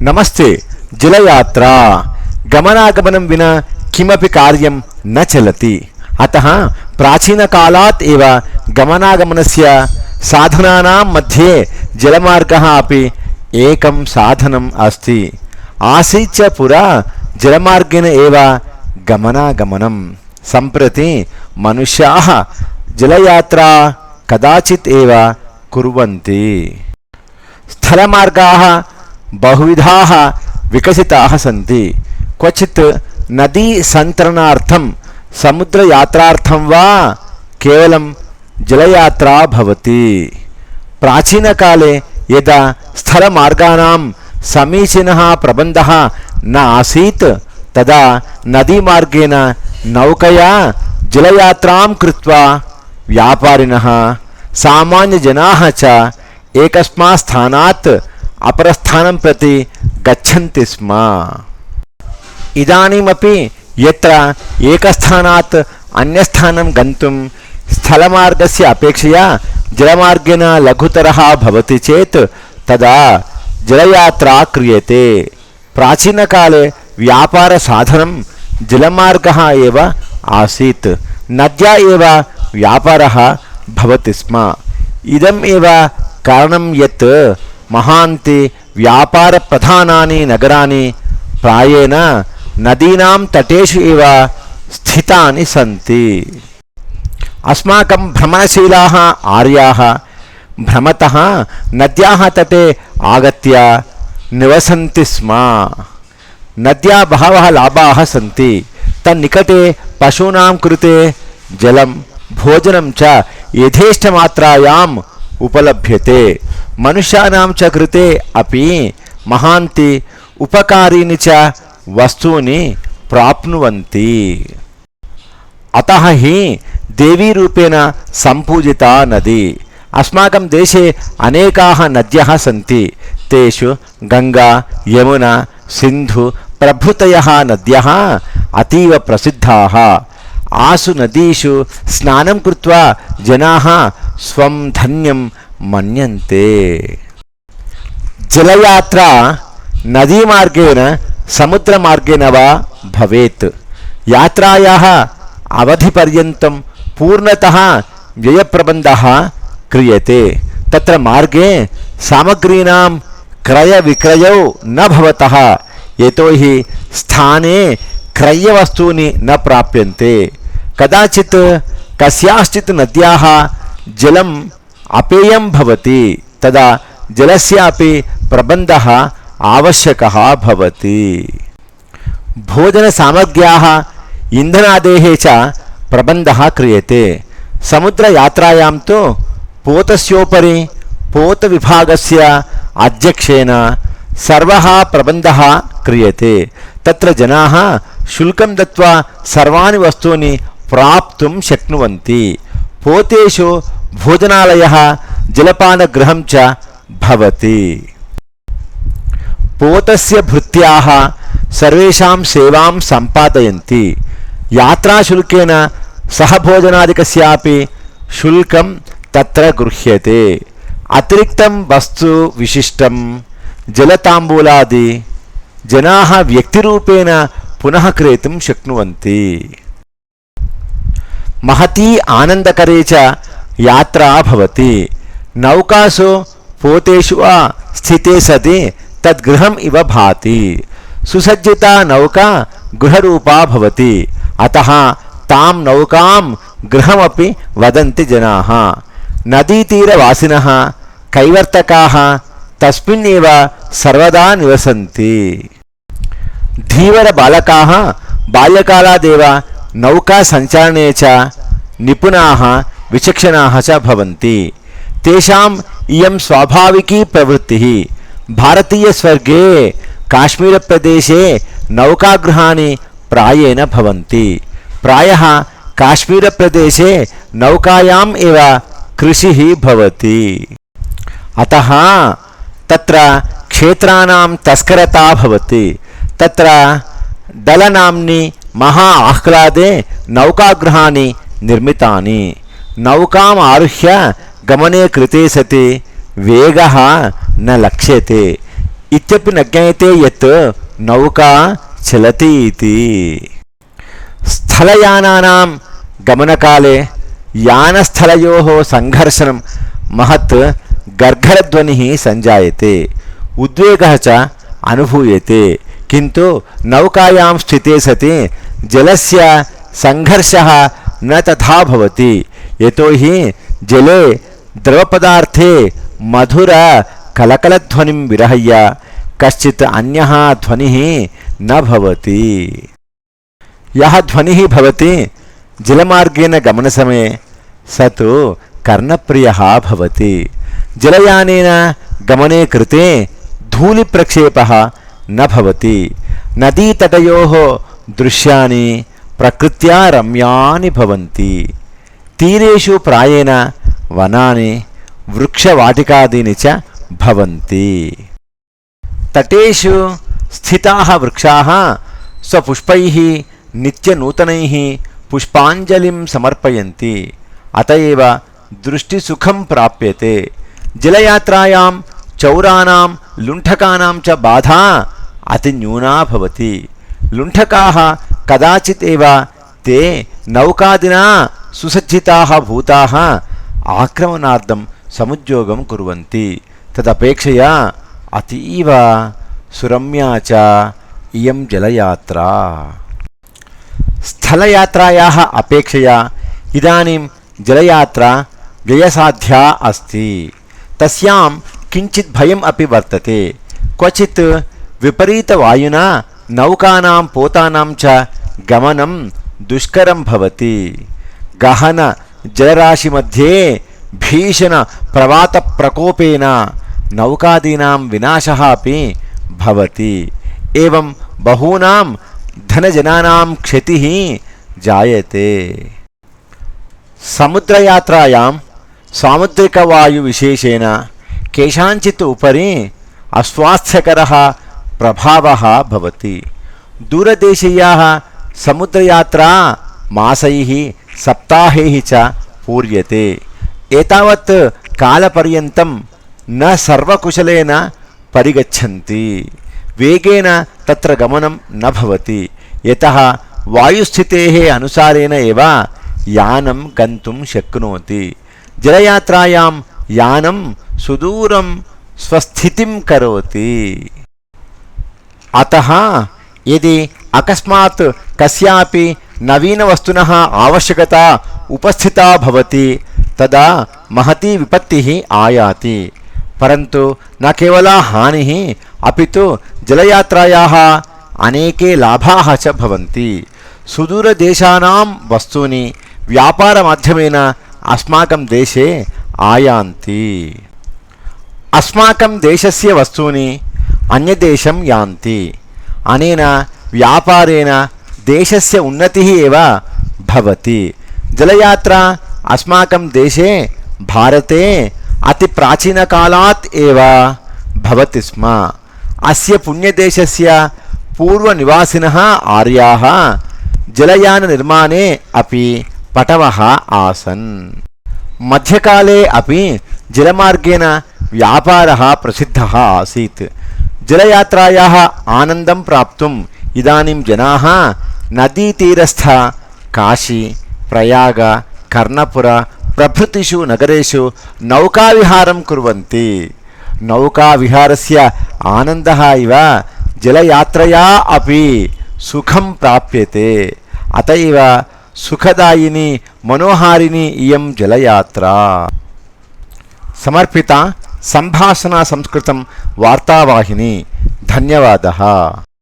नमस्ते। जलयात्रा गमनागमनं विना किमपि कार्यं न चलति। अतः प्राचीनकालात् एव गमनागमनस्य साधनानां मध्ये जलमार्गः अपि एकं साधनम् अस्ति। आसीत् च पुरा जलमार्गेण एव गमनागमनं। सम्प्रति मनुष्याः जलयात्रा कदाचित् एव कुर्वन्ति। स्थलमार्गाः बहुविधाः विकसिताः सन्ति। क्वचित् नदी सन्तरणार्थं समुद्रयात्रार्थं वा केवलं जलयात्रा भवति। प्राचीनकाले यदा स्थलमार्गाणां समीचीनः प्रबन्धः न आसीत् तदा नदीमार्गेण नौकया जलयात्रां कृत्वा व्यापारिणः सामान्यजनाः च एकस्मात् स्थानात् अपरस्थानं प्रति गच्छन्ति स्म। इदानीमपि यत्र एकस्थानात् अन्यस्थानं गन्तुं स्थलमार्गस्य अपेक्षया जलमार्गेण लघुतरः भवति चेत् तदा जलयात्रा क्रियते। प्राचीनकाले व्यापारसाधनं जलमार्गः एव आसीत्। नद्या एव व्यापारः भवति स्म। इदम् एव कारणं यत् महान्ति व्यापारप्रधानानि नगराणि प्रायेण नदीनां तटेषु एव स्थितानि सन्ति। अस्माकं भ्रमणशीलाः आर्याः भ्रमतः नद्याः तटे आगत्य निवसन्ति स्म। नद्या बहवः लाभाः सन्ति। तन्निकटे पशूनां कृते जलं भोजनं च यथेष्टमात्रायाम् उपलभ्यते। मनुष्याणां च कृते अपि महान्ति उपकारीणि च वस्तूनि प्राप्नुवन्ति। अतः हि देवीरूपेण सम्पूजिता नदी। अस्माकं देशे अनेकाः नद्यः सन्ति। तेषु गङ्गा, यमुना, सिन्धु प्रभृतयः नद्यः अतीव प्रसिद्धाः। आसु नदीषु स्नानं कृत्वा जनाः स्वं धन्यं मन्यन्ते। जलयात्रा नदीमार्गेण समुद्रमार्गेण वा भवेत्। यात्रायाः अवधिपर्यन्तं पूर्णतः व्ययप्रबन्धः क्रियते। तत्र मार्गे सामग्रीणां क्रयविक्रयौ न भवतः यतोहि स्थाने क्रयवस्तूनि न प्राप्यन्ते। कदाचित् कस्याश्चित् नद्याः जलम् अपेयं भवति तदा जलस्यापि प्रबन्धः आवश्यकः भवति। भोजनसामग्र्याः इन्धनादेः च प्रबन्धः क्रियते। समुद्रयात्रायां तु पोतस्योपरि पोतविभागस्य अध्यक्षेण सर्वः प्रबन्धः क्रियते। तत्र जनाः शुल्कं दत्वा सर्वाणि वस्तूनि प्राप्तुं शक्नुवन्ति। पोतेषु भोजनालयः जलपानगृहं च भवति। पोतस्य भृत्याः सर्वेषां सेवां सम्पादयन्ति। यात्राशुल्केन सहभोजनादिकस्यापि शुल्कं तत्र गृह्यते। अतिरिक्तं वस्तु विशिष्टं जलताम्बूलादि जनाः व्यक्तिरूपेण पुनः क्रेतुं शक्नुवन्ति। महती आनन्दकरे च यात्रा भवति। नौकासु पोतेषु वा स्थिते सति तद्गृहम् इव भाति। सुसज्जिता नौका गृहरूपा भवति। अतः तां नौकां गृहमपि वदन्ति जनाः। नदीतीरवासिनः कैवर्तकाः तस्मिन् एव सर्वदा निवसन्ति। धीवरबालकाः बाल्यकालादेव नौकासञ्चालने च निपुणाः विचक्षणाः च भवन्ति। तेषाम् इयं स्वाभाविकी प्रवृत्तिः। भारतीयस्वर्गे काश्मीरप्रदेशे नौकागृहाणि प्रायेण भवन्ति। प्रायः काश्मीरप्रदेशे नौकायाम् एव कृषिः भवति। अतः तत्र क्षेत्राणां तस्करता भवति। तत्र डलनाम्नि महा आह्लादे नौकागृहाणि निर्मितानि। नौकाम् आरुह्य गमने कृते सति वेगः न लक्ष्यते। इत्यपि न ज्ञायते यत् नौका चलति इति। स्थलयानानां गमनकाले यानस्थलयोः सङ्घर्षणं महत् गर्घरध्वनिः सञ्जायते, उद्वेगः च अनुभूयते। किन्तु नौकायां स्थिते सति जलस्य सङ्घर्षः न तथा भवति, यतोहि जले द्रवपदार्थे मधुर कलकलध्वनिं विरहय्य कश्चित् अन्यः ध्वनिः न भवति। यः ध्वनिः भवति जलमार्गेण गमनसमये स तु कर्णप्रियः भवति। जलयानेन गमने कृते धूलिप्रक्षेपः न भवति। नदीतटयोः दृश्यानि प्रकृत्या रम्यानि भवन्ति। तीरेषु प्रायेण वनानि वृक्षवाटिकादीनि च भवन्ति। तटेषु स्थिताः वृक्षाः स्वपुष्पैः नित्यनूतनैः पुष्पाञ्जलिं समर्पयन्ति, अत एव दृष्टिसुखं प्राप्यते। जलयात्रायां चौराणां लुण्ठकानां च बाधा अतिन्यूना भवति। लुण्ठकाः कदाचित् एव ते नौकादिना सुसज्जिताः भूताः आक्रमणार्थं समुद्योगं कुर्वन्ति। तदपेक्षया अतीव सुरम्या च इयं जलयात्रा। स्थलयात्रायाः अपेक्षया इदानीं जलयात्रा व्ययसाध्या अस्ति। तस्यां किञ्चित् भयम् अपि वर्तते। क्वचित् विपरीतवायुना नौकानां पोतानां च गमनं दुष्करं भवति। गहन जलराशिमध्ये भीषणप्रवातप्रकोपेन नौकादीनां विनाशः अपि भवति। एवं बहूनां धनजनानां क्षतिः जायते। समुद्रयात्रायां सामुद्रिकवायुविशेषेण केषाञ्चित् उपरि अस्वास्थ्यकरः प्रभावः भवति। दूरदेशीयाः समुद्रयात्रा मासैः सप्ताहैः च पूर्यते। एतावत् कालपर्यन्तं न सर्वकुशलेन परिगच्छन्ति। वेगेन तत्र गमनं न भवति, यतः वायुस्थितेः अनुसारेण एव यानं गन्तुं शक्नोति। जलयात्रायां यानं सुदूरं स्वस्थितिं करोति। अतः यदि अकस्मात् कस्यापि नवीनवस्तुनः आवश्यकता उपस्थिता भवति तदा महती विपत्तिः आयाति। परन्तु न केवला हानिः अपि तु जलयात्रायाः अनेके लाभाः च भवन्ति। सुदूरदेशानां वस्तूनि व्यापारमाध्यमेन अस्माकं देशे आयान्ति। अस्माकं देशस्य वस्तूनि अन्यदेशं यान्ति। अनेन व्यापारेण देशस्य उन्नतिः एव भवति। जलयात्रा अस्माकं देशे भारते अतिप्राचीनकालात् एव भवति स्म। अस्य पुण्यदेशस्य पूर्वनिवासिनः आर्याः जलयाननिर्माणे अपि पटवः आसन्। मध्यकाले अपि जलमार्गेण व्यापारः प्रसिद्धः आसीत्। जलयात्रायाः आनन्दं प्राप्तुम् इदानीं जनाः नदीतीरस्थ काशी, प्रयाग, कर्णपुर प्रभृतिषु नगरेषु नौकाविहारं कुर्वन्ति। नौकाविहारस्य आनन्दः इव जलयात्रया अपि सुखं प्राप्यते। अत एव सुखदायिनी मनोहारिणी इयं जलयात्रा। समर्पिता संभाषणा संस्कृतं वार्तावाहिनी। धन्यवादः।